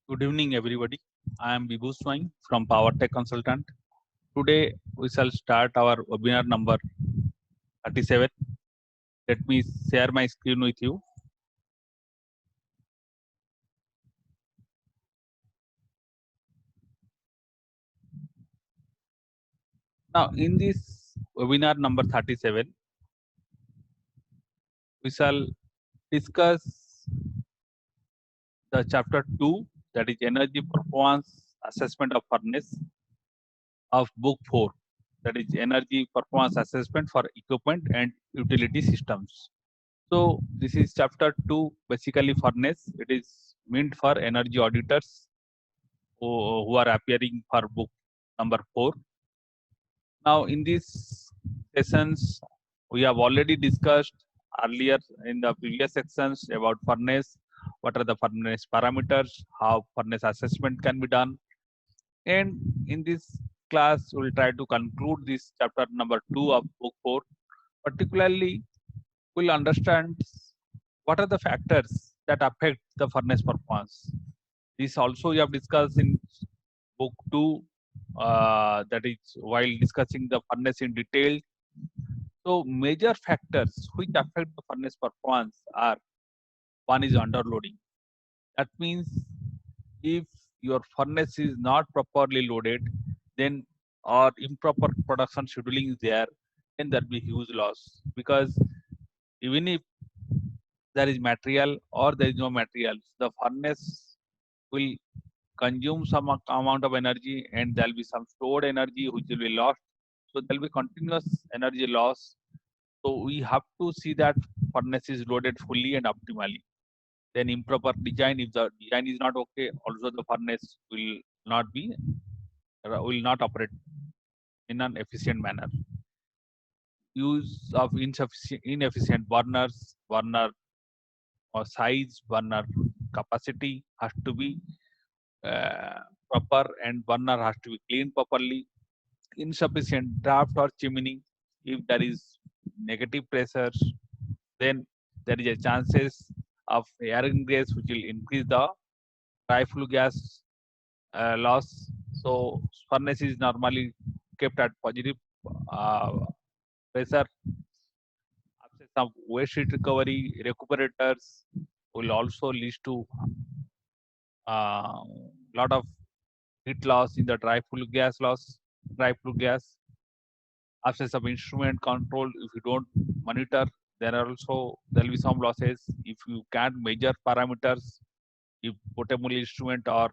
Good evening, everybody. I am Vibhu Swain from Power Tech Consultant. Today, we shall start our webinar number 37. Let me share my screen with you. Now, in this webinar number 37, we shall discuss the chapter 2, that is Energy Performance Assessment of Furnace of book 4, that is Energy Performance Assessment for Equipment and Utility Systems. So this is chapter 2, basically furnace. It is meant for energy auditors who are appearing for book number 4. Now in these sessions, we have already discussed earlier in the previous sections about furnace, what are the furnace parameters, how furnace assessment can be done. And in this class, we will try to conclude this chapter number 2 of book 4. Particularly, we'll understand what are the factors that affect the furnace performance. This also we have discussed in book 2, that is while discussing the furnace in detail. So major factors which affect the furnace performance are: one is underloading. That means if your furnace is not properly loaded, then or improper production scheduling is there, then there will be huge loss, because even if there is material or there is no material, the furnace will consume some amount of energy and there will be some stored energy which will be lost. So there will be continuous energy loss. So we have to see that furnace is loaded fully and optimally. Then improper design, if the design is not okay, also the furnace will not operate in an efficient manner. Use of inefficient burner or size, burner capacity has to be proper, and burner has to be cleaned properly. Insufficient draft or chimney, if there is negative pressure, then there is a chances of air ingress which will increase the dry flue gas loss. So furnace is normally kept at positive uh, pressure. Absence of waste heat recovery recuperators will also lead to lot of heat loss in the dry flue gas. Absence of instrument control, if you don't monitor, there will be some losses. If you can't measure parameters, if portable instrument or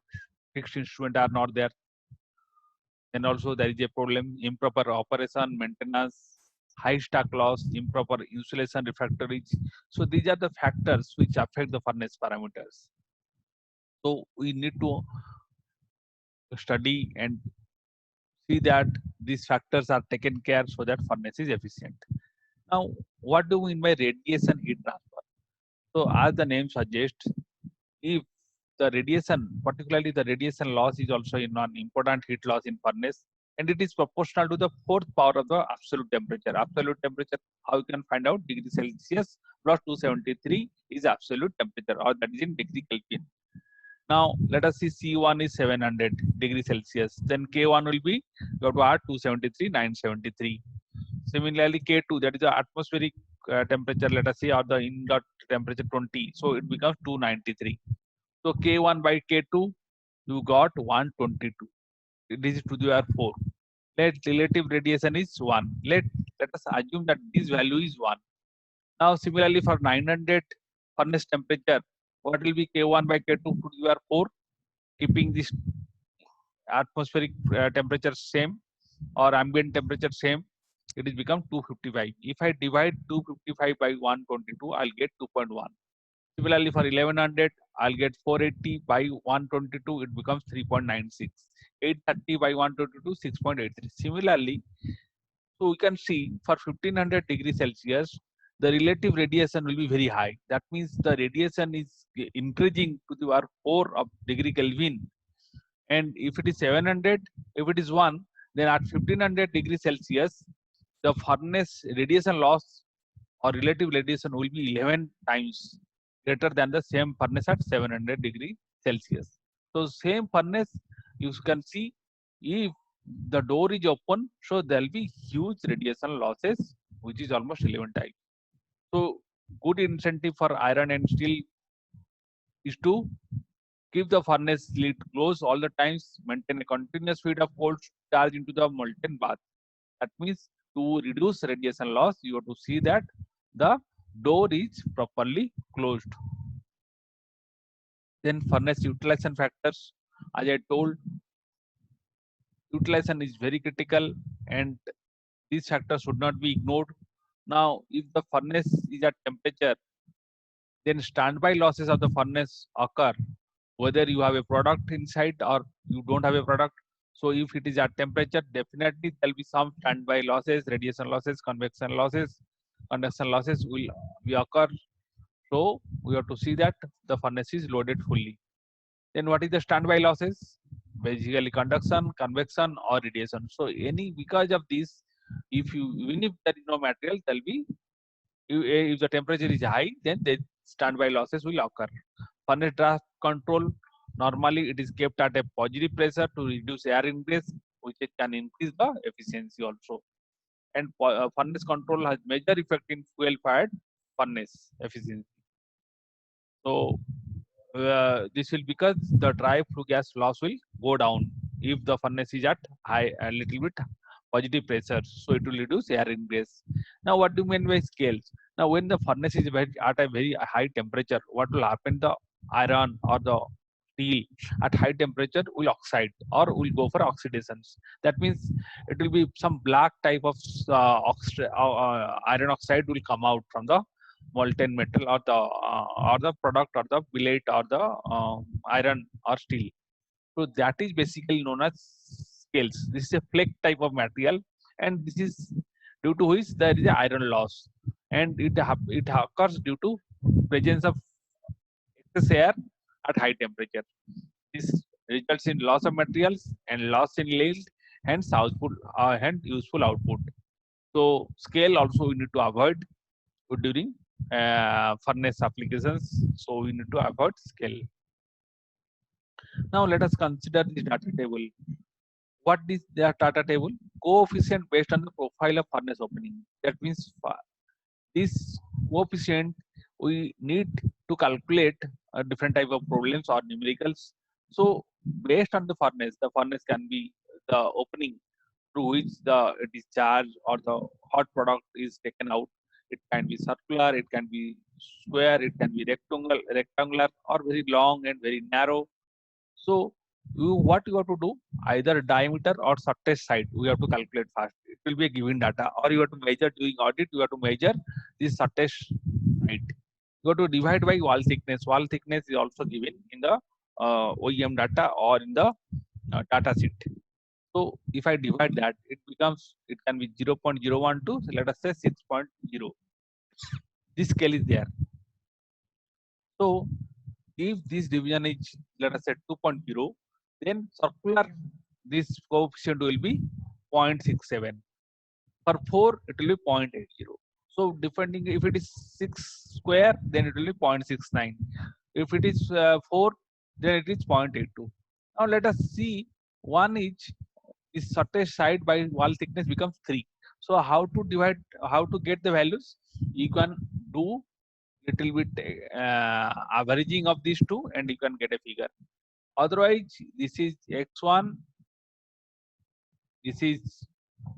fixed instrument are not there, then also there is a problem. Improper operation, maintenance, high stock loss, improper insulation refractories. So these are the factors which affect the furnace parameters. So we need to study and see that these factors are taken care so that furnace is efficient. Now, what do we mean by radiation heat transfer? So as the name suggests, if the radiation, particularly the radiation loss, is also in an important heat loss in furnace, and it is proportional to the fourth power of the absolute temperature. Absolute temperature, how you can find out? Degree Celsius plus 273 is absolute temperature, or that is in degree Kelvin. Now let us see, C1 is 700 degrees Celsius. Then K1 will be, you have to add 273, 973. Similarly, K2, that is the atmospheric temperature, let us see, or the ingot temperature 20. So it becomes 293. So K1 by K2, you got 122. This is to the power 4. Let relative radiation is 1. Let us assume that this value is 1. Now similarly for 900 furnace temperature, what will be K1 by K2 to the power 4? Keeping this atmospheric temperature same or ambient temperature same, it is become 255. If I divide 255 by 122, I'll get 2.1. Similarly, for 1100, I'll get 480 by 122, it becomes 3.96. 830 by 122, 6.83. Similarly, so we can see for 1500 degrees Celsius, the relative radiation will be very high. That means the radiation is increasing to the power 4 of degree Kelvin. And if it is 700, if it is 1, then at 1500 degrees Celsius, the furnace radiation loss or relative radiation will be 11 times greater than the same furnace at 700 degrees Celsius. So same furnace, you can see if the door is open, so there will be huge radiation losses, which is almost 11 times. So good incentive for iron and steel is to keep the furnace lid closed all the times, maintain a continuous feed of cold charge into the molten bath. That means to reduce radiation loss, you have to see that the door is properly closed. Then furnace utilization factors, as I told, utilization is very critical and these factors should not be ignored. Now, if the furnace is at temperature, then standby losses of the furnace occur, whether you have a product inside or you don't have a product. So if it is at temperature, definitely there will be some standby losses, radiation losses, convection losses, conduction losses will occur. So we have to see that the furnace is loaded fully. Then what is the standby losses? Basically conduction, convection or radiation. So any because of this, if you even if there is no material, there will be if the temperature is high, then the standby losses will occur. Furnace draft control, normally it is kept at a positive pressure to reduce air ingress, which can increase the efficiency also. And furnace control has major effect in fuel fired furnace efficiency. So this will because the dry flue gas loss will go down if the furnace is at high a little bit positive pressure, so it will reduce air ingress. Now what do you mean by scales? Now when the furnace is at a very high temperature, what will happen? The iron or the steel at high temperature will oxide or will go for oxidations. That means it will be some black type of iron oxide will come out from the molten metal or the product or the billet or the iron or steel. So that is basically known as scales. This is a flake type of material, and this is due to which there is a iron loss, and it occurs due to presence of excess air at high temperature. This results in loss of materials and loss in yield, hence output and useful output. So scale also we need to avoid during furnace applications. So we need to avoid scale. Now let us consider the data table. What is the data table? Coefficient based on the profile of furnace opening. That means this coefficient we need to calculate different type of problems or numericals. So based on the furnace can be the opening through which the discharge or the hot product is taken out. It can be circular, it can be square, it can be rectangular, or very long and very narrow. So what you have to do, either diameter or surface side, we have to calculate first. It will be a given data, or you have to measure during audit. You have to measure this surface height. You have to divide by wall thickness. Wall thickness is also given in the OEM data or in the data sheet. So if I divide that, it can be 0.012, so let us say 6.0. This scale is there. So if this division is, let us say 2.0, then circular, this coefficient will be 0.67. For 4, it will be 0.80. So depending if it is 6 square, then it will be 0.69. If it is 4, then it is 0.82. Now let us see, one is surface side by wall thickness becomes 3. So how to divide, how to get the values? You can do little bit averaging of these two and you can get a figure. Otherwise, this is x1, this is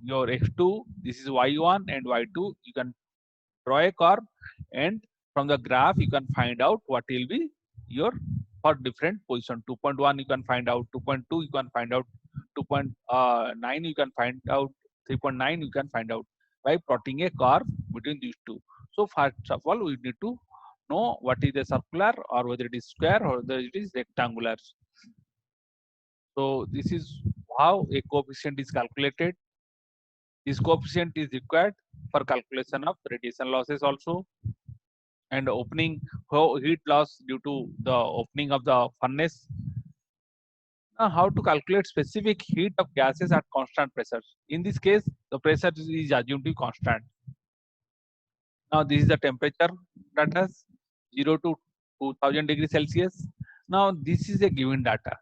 your x2, this is y1 and y2. You can draw a curve, and from the graph you can find out what will be your for different position. 2.1 you can find out, 2.2 you can find out, 2.9 you can find out, 3.9 you can find out by plotting a curve between these two. So first of all, we need to know what is the circular or whether it is square or whether it is rectangular. So this is how a coefficient is calculated. This coefficient is required for calculation of radiation losses also, and opening heat loss due to the opening of the furnace. Now, how to calculate specific heat of gases at constant pressures? In this case, the pressure is assumed to be constant. Now, this is the temperature data, 0 to 2000 degrees Celsius. Now, this is a given data.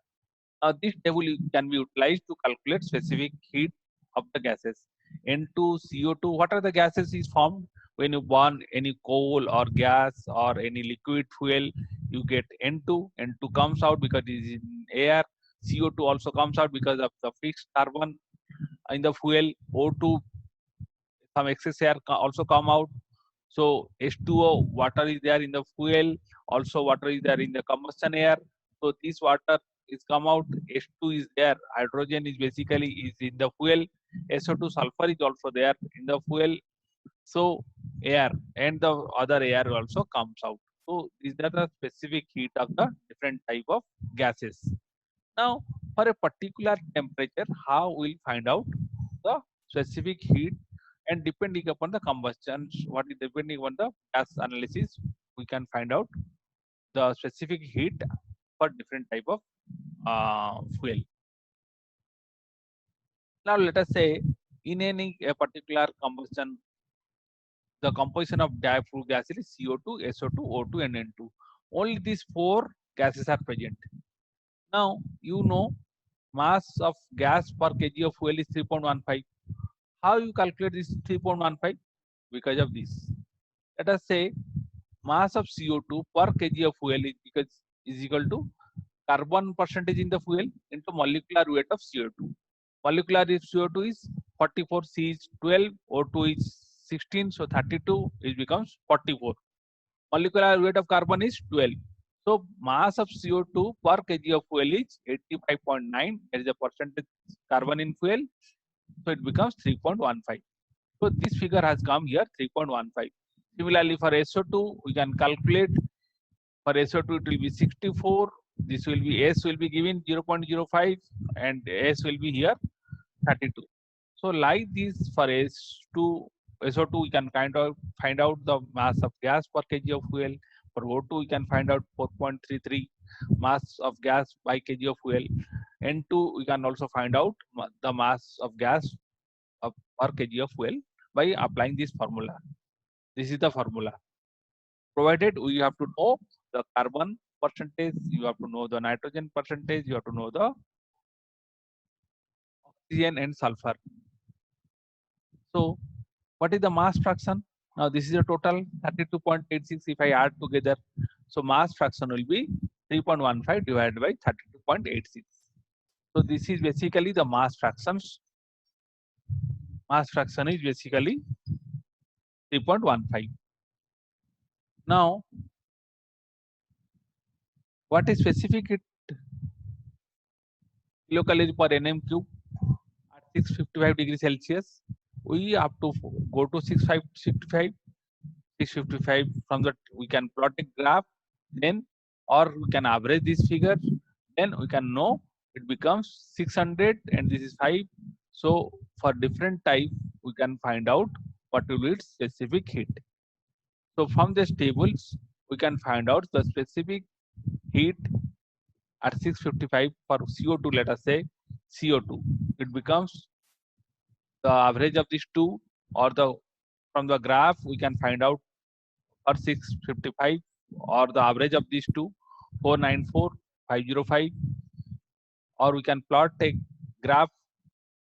This table can be utilized to calculate specific heat of the gases. N2, CO2, what are the gases is formed when you burn any coal or gas or any liquid fuel? You get N2. N2 comes out because it is in air. CO2 also comes out because of the fixed carbon in the fuel. O2, some excess air also come out. So H2O, water is there in the fuel, also water is there in the combustion air. So this water is come out, H2 is there, hydrogen is basically is in the fuel, SO2 sulfur is also there in the fuel. So air and the other air also comes out. So these are the specific heat of the different type of gases. Now for a particular temperature, how we'll find out the specific heat, and depending upon the combustion, what is depending on the gas analysis, we can find out the specific heat for different type of fuel. Now let us say in any a particular combustion, the composition of diffuse gases is CO2, SO2, O2 and N2. Only these four gases are present. Now you know mass of gas per kg of fuel is 3.15. How you calculate this 3.15? Because of this. Let us say mass of CO2 per kg of fuel is equal to carbon percentage in the fuel into molecular weight of CO2. Molecular CO2 is 44, C is 12, O2 is 16, so 32 it becomes 44. Molecular weight of carbon is 12. So mass of CO2 per kg of fuel is 85.9. That is the percentage carbon in fuel. So it becomes 3.15. So this figure has come here 3.15. Similarly for SO2, we can calculate. For SO2 it will be 64. This will be S will be given 0.05 and S will be here 32. So like this for S2, SO2 we can kind of find out the mass of gas per kg of fuel. For O2 we can find out 4.33 mass of gas by kg of fuel. N2 we can also find out the mass of gas per kg of fuel by applying this formula. This is the formula. Provided we have to know the carbon percentage, you have to know the nitrogen percentage, you have to know the oxygen and sulfur. So what is the mass fraction? Now this is a total 32.86 if I add together. So mass fraction will be 3.15 divided by 32.86. So this is basically the mass fractions. Mass fraction is basically 3.15. Now what is specific heat kilocalorie per nm cube at 655 degrees Celsius? We have to go to 655 from that we can plot a graph, then or we can average this figure, then we can know it becomes 600 and this is 5. So for different type we can find out what will be its specific heat. So from these tables we can find out the specific heat at 655 for CO2. Let us say CO2, it becomes the average of these two, or the from the graph we can find out for 655 or the average of these two 494,505, or we can plot a graph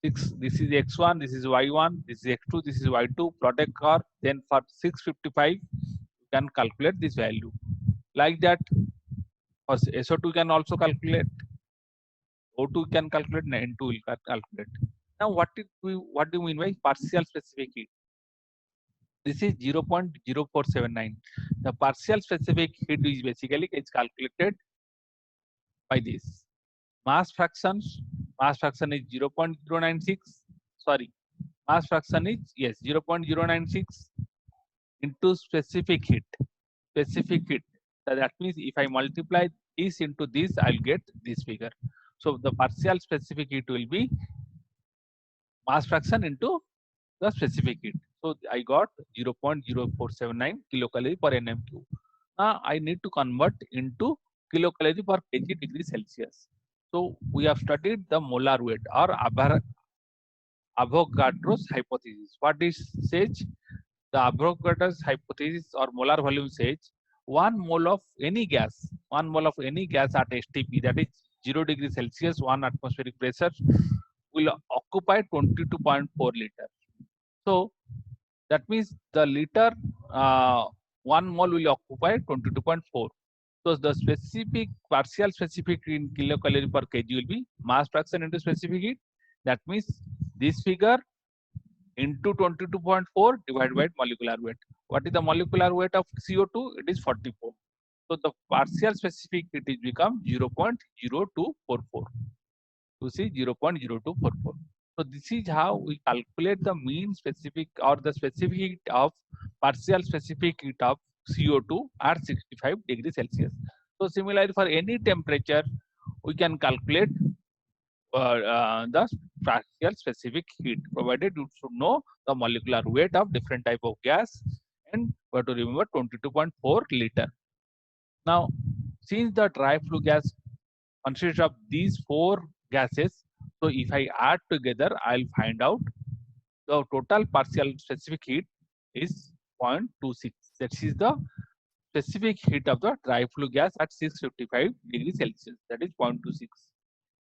6, this is x1, this is y1, this is x2, this is y2, plot a curve, then for 655 you can calculate this value. Like that for SO2 can also calculate, O2 can calculate, and N2 will calculate. Now what do you mean by partial specific heat? This is 0.0479. The partial specific heat is basically calculated by this. Mass fraction is 0.096. Sorry, mass fraction is 0.096 into specific heat. Specific heat. So that means if I multiply this into this, I'll get this figure. So the partial specific heat will be mass fraction into the specific heat. So I got 0.0479 kilocalorie per nm cube. Now I need to convert into kilocalorie per kg degree Celsius. So we have studied the molar weight or Avogadro's hypothesis. What this says? The Avogadro's hypothesis or molar volume says 1 mole of any gas at STP, that is 0 degrees Celsius, 1 atmospheric pressure will occupy 22.4 liter. So that means the liter, 1 mole will occupy 22.4. So the specific partial specific in kilocalorie per kg will be mass fraction into specific heat. That means this figure into 22.4 divided by molecular weight. What is the molecular weight of CO2? It is 44. So the partial specific heat is become 0.0244. You see 0.0244. So this is how we calculate the mean specific or the specific heat of partial specific heat of CO2 at 65 degrees Celsius. So similarly for any temperature, we can calculate the partial specific heat, provided you should know the molecular weight of different type of gas, and we have to remember 22.4 liter. Now, since the dry flue gas consists of these 4 gases, so if I add together, I'll find out the total partial specific heat is 0.26. That is the specific heat of the dry flue gas at 655 degrees Celsius. That is 0.26.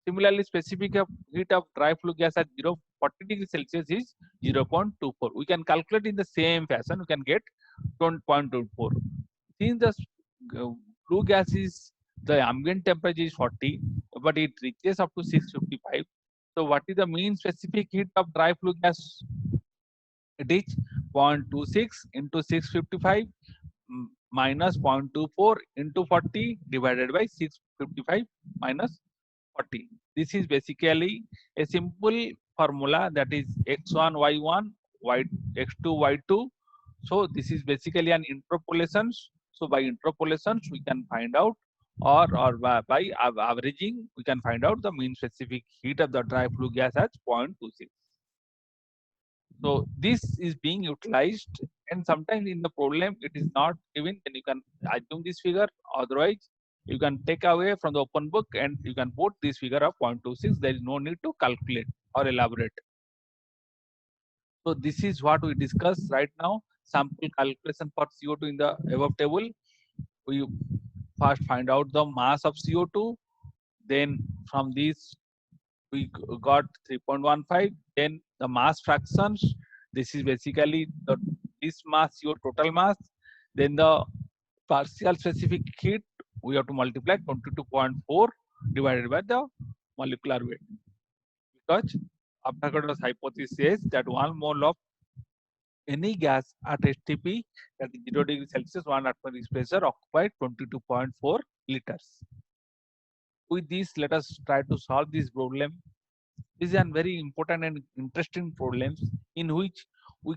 Similarly, specific heat of dry flue gas at 40 degrees Celsius is 0.24. We can calculate in the same fashion. We can get 0.24. Since the flue gas is the ambient temperature is 40, but it reaches up to 655. So what is the mean specific heat of dry flue gas? It is 0.26 into 655 minus 0.24 into 40 divided by 655 minus 40. This is basically a simple formula, that is x1 y1 x2 y2. So this is basically an interpolations. So by interpolations we can find out, or by averaging we can find out the mean specific heat of the dry flue gas as 0.26. So this is being utilized, and sometimes in the problem it is not given, then you can assume this figure. Otherwise, you can take away from the open book and you can put this figure of 0.26. There is no need to calculate or elaborate. So this is what we discuss right now. Sample calculation for CO2 in the above table. We first find out the mass of CO2. Then from this we got 3.15. Then the mass fractions. This is basically this mass, your total mass. Then the partial specific heat, we have to multiply 22.4 divided by the molecular weight. Because Avogadro's hypothesis says that 1 mole of any gas at STP, that is 0 degrees Celsius, 1 atmospheric pressure, occupied 22.4 liters. With this, let us try to solve this problem. This is a very important and interesting problem in which we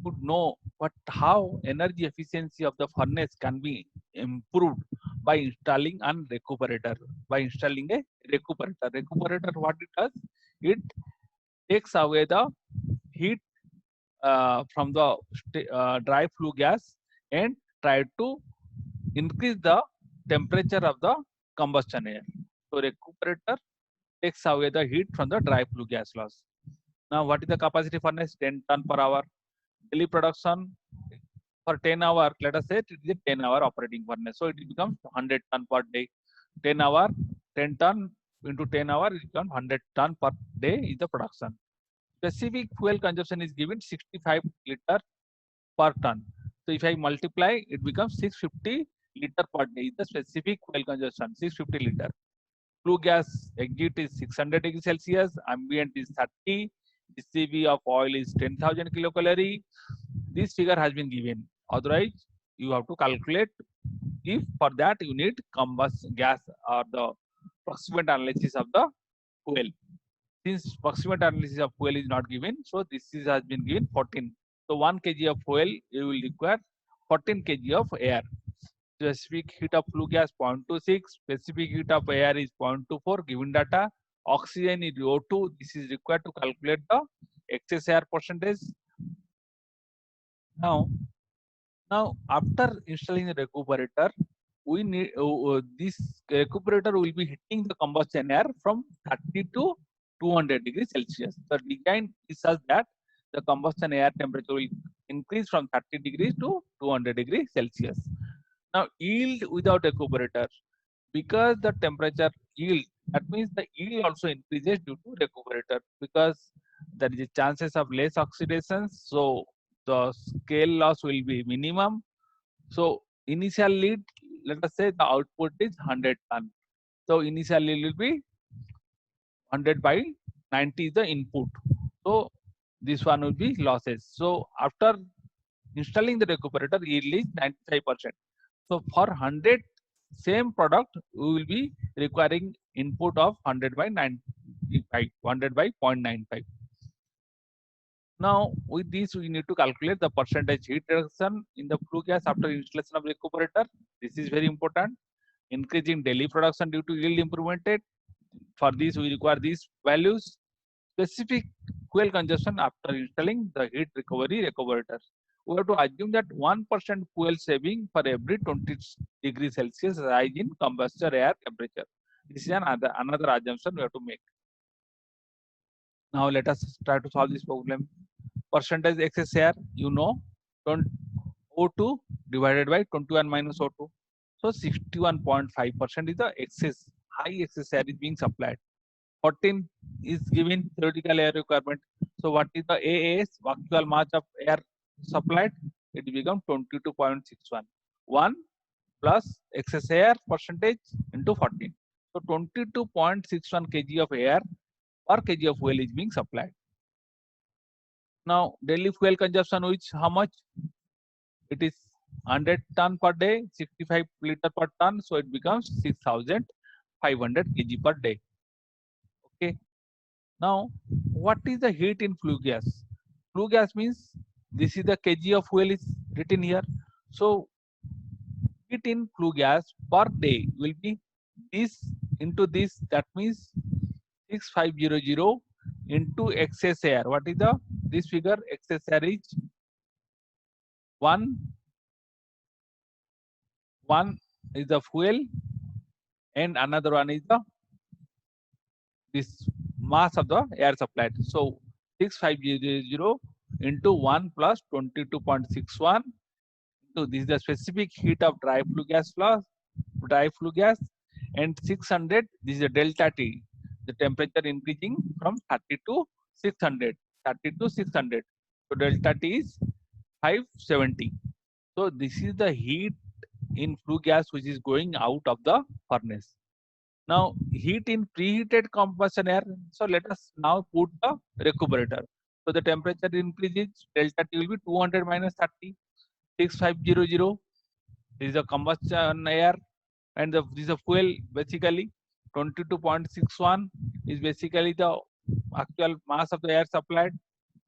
could know how energy efficiency of the furnace can be improved by installing a recuperator. By installing a recuperator. Recuperator, what it does? It takes away the heat from the dry flue gas and try to increase the temperature of the combustion air. So recuperator takes away the heat from the dry flue gas loss. Now, what is the capacity furnace? 10 ton per hour. Daily production for 10 hour, let us say it is a 10-hour operating furnace. So it becomes 100 ton per day. 10 hour, 10 ton into 10 hour, it becomes 100 ton per day is the production. Specific fuel consumption is given 65 liter per ton. So if I multiply, it becomes 650 liter per day is the specific fuel consumption, 650 liter. Flue gas exit is 600 degrees Celsius, ambient is 30, DCV of oil is 10,000 kilocalorie. This figure has been given. Otherwise, you have to calculate. If for that you need combustion gas or the proximate analysis of the fuel. Since proximate analysis of fuel is not given, so this has been given 14. So 1 kg of fuel, you will require 14 kg of air. Specific heat of flue gas 0.26, specific heat of air is 0.24, given data. Oxygen is O2, this is required to calculate the excess air percentage. Now after installing the recuperator, we need this recuperator will be hitting the combustion air from 30 to 200 degrees Celsius. The design is such that the combustion air temperature will increase from 30 degrees to 200 degrees Celsius. Now, yield without recuperator, because the temperature yield That means the yield also increases due to recuperator because there is a chances of less oxidation. So the scale loss will be minimum. So initial lead, let us say the output is 100 ton. So initial lead will be 100 by 90 is the input. So this one will be losses. So after installing the recuperator, yield is 95%. So for 100 same product, we will be requiring input of 100 by 95, 100 by 0.95. Now with this, we need to calculate the percentage heat reduction in the flue gas after installation of recuperator. This is very important. Increasing daily production due to yield improvement. For this, we require these values. Specific fuel consumption after installing the heat recovery recuperator. We have to assume that 1% fuel saving for every 20 degrees Celsius rise in combustor air temperature. This is another assumption we have to make. Now let us try to solve this problem. Percentage excess air, you know, O2 divided by 21 minus O2. So 61.5% is the excess, high excess air is being supplied. 14 is given theoretical air requirement. So what is the AAS, actual mass of air supplied? It becomes 22.61. 1 plus excess air percentage into 14. So 22.61 kg of air per kg of fuel is being supplied. Now daily fuel consumption, which how much? It is 100 ton per day, 65 liter per ton. So it becomes 6,500 kg per day. Okay. Now, what is the heat in flue gas? Flue gas means this is the kg of fuel is written here. So, heat in flue gas per day will be this into this. That means 6500 into excess air. What is the this figure? Excess air is 1 is the fuel and another one is the this mass of the air supplied. So 6500 into 1 plus 22.61 into this is the specific heat of dry flue gas, and 600, this is the delta T, the temperature increasing from 30 to 600, 30 to 600. So delta T is 570. So this is the heat in flue gas which is going out of the furnace. Now heat in preheated combustion air. So let us now put the recuperator. So the temperature increases, delta T will be 200 minus 30, 6500. This is the combustion air and this is a fuel basically. 22.61 is basically the actual mass of the air supplied.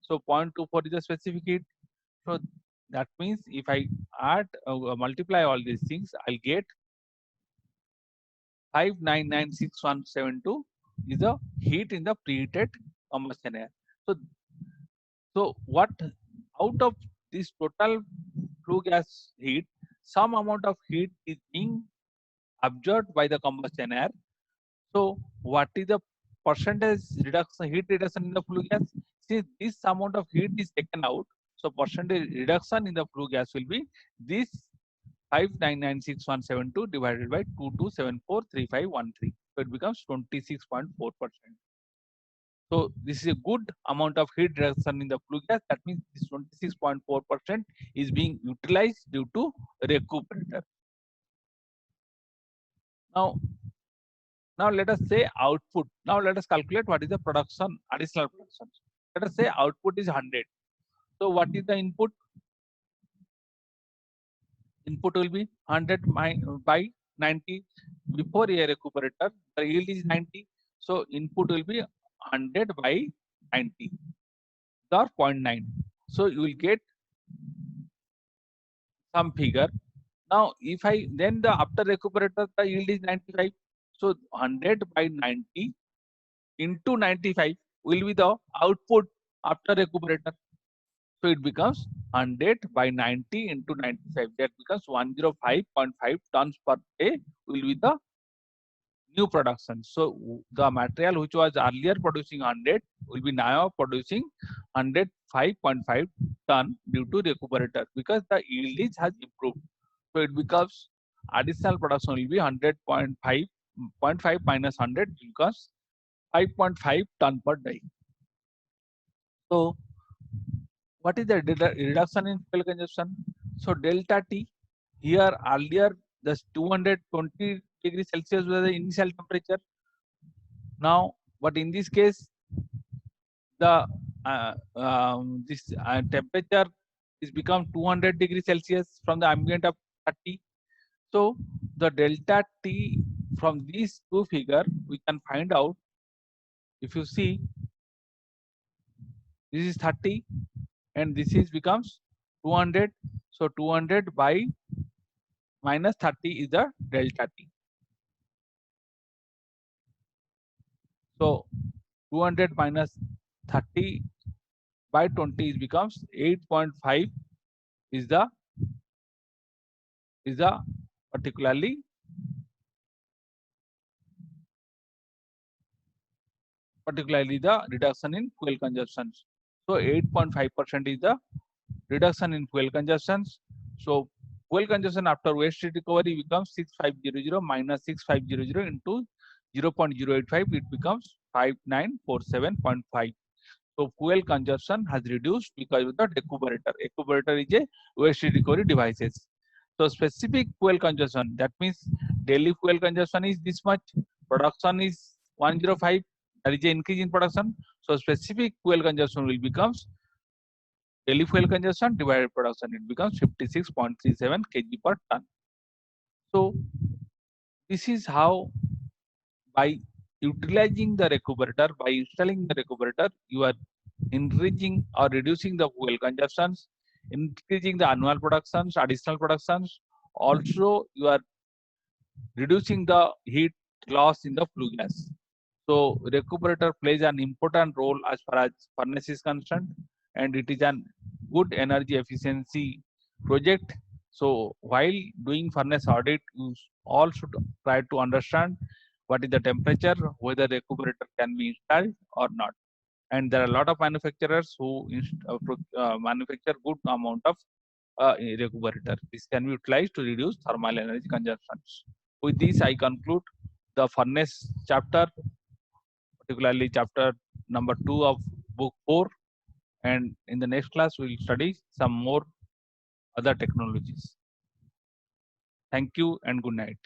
So 0.24 is the specific heat. So that means if I add multiply all these things, I'll get 5996172 is the heat in the preheated combustion air. So what out of this total flue gas heat, some amount of heat is being absorbed by the combustion air. So what is the percentage reduction, heat reduction in the flue gas? See, this amount of heat is taken out. So percentage reduction in the flue gas will be this 5996172 divided by 22743513. So it becomes 26.4%. So this is a good amount of heat reduction in the flue gas. That means this 26.4% is being utilized due to recuperator. Now let us say output. Now let us calculate what is the production, additional production. Let us say output is 100. So what is the input? Input will be 100 by 90. Before a recuperator, the yield is 90. So input will be 100 by 90 or 0.9. So you will get some figure. Now if I then the after recuperator the yield is 95. So 100 by 90 into 95 will be the output after recuperator. So it becomes 100 by 90 into 95. That becomes 105.5 tons per day will be the new production. So the material which was earlier producing 100 will be now producing 105.5 ton due to recuperator because the yield has improved. So it becomes additional production will be 100.5 0.5 minus 100 becomes 5.5 ton per day. So what is the reduction in fuel consumption? So delta T, here earlier the 220 degrees Celsius was the initial temperature. Now, but in this case, the this temperature is become 200 degrees Celsius from the ambient of 30. So the delta T from these two figure we can find out. If you see, this is 30 and this is becomes 200. So 200 by minus 30 is the delta T. So 200 minus 30 by 20 is becomes 8.5 is the particularly the reduction in fuel consumption. So 8.5% is the reduction in fuel consumption. So fuel consumption after waste heat recovery becomes 6500 minus 6500 into 0.085, it becomes 5947.5. So fuel consumption has reduced because of the recuperator. Recuperator is a waste heat recovery devices. So specific fuel consumption, that means daily fuel consumption is this much, production is 105, there is an increase in production. So specific fuel consumption will becomes daily fuel consumption divided production, it becomes 56.37 kg per ton. So this is how, by utilizing the recuperator, by installing the recuperator, you are increasing or reducing the fuel consumptions, increasing the annual productions, additional productions. Also, you are reducing the heat loss in the flue gas. So recuperator plays an important role as far as furnace is concerned, and it is an good energy efficiency project. So while doing furnace audit, you all should try to understand what is the temperature, whether recuperator can be installed or not. And there are a lot of manufacturers who manufacture good amount of recuperator. This can be utilized to reduce thermal energy consumptions. With this, I conclude the furnace chapter, particularly chapter number 2 of book 4. And in the next class, we will study some more other technologies. Thank you and good night.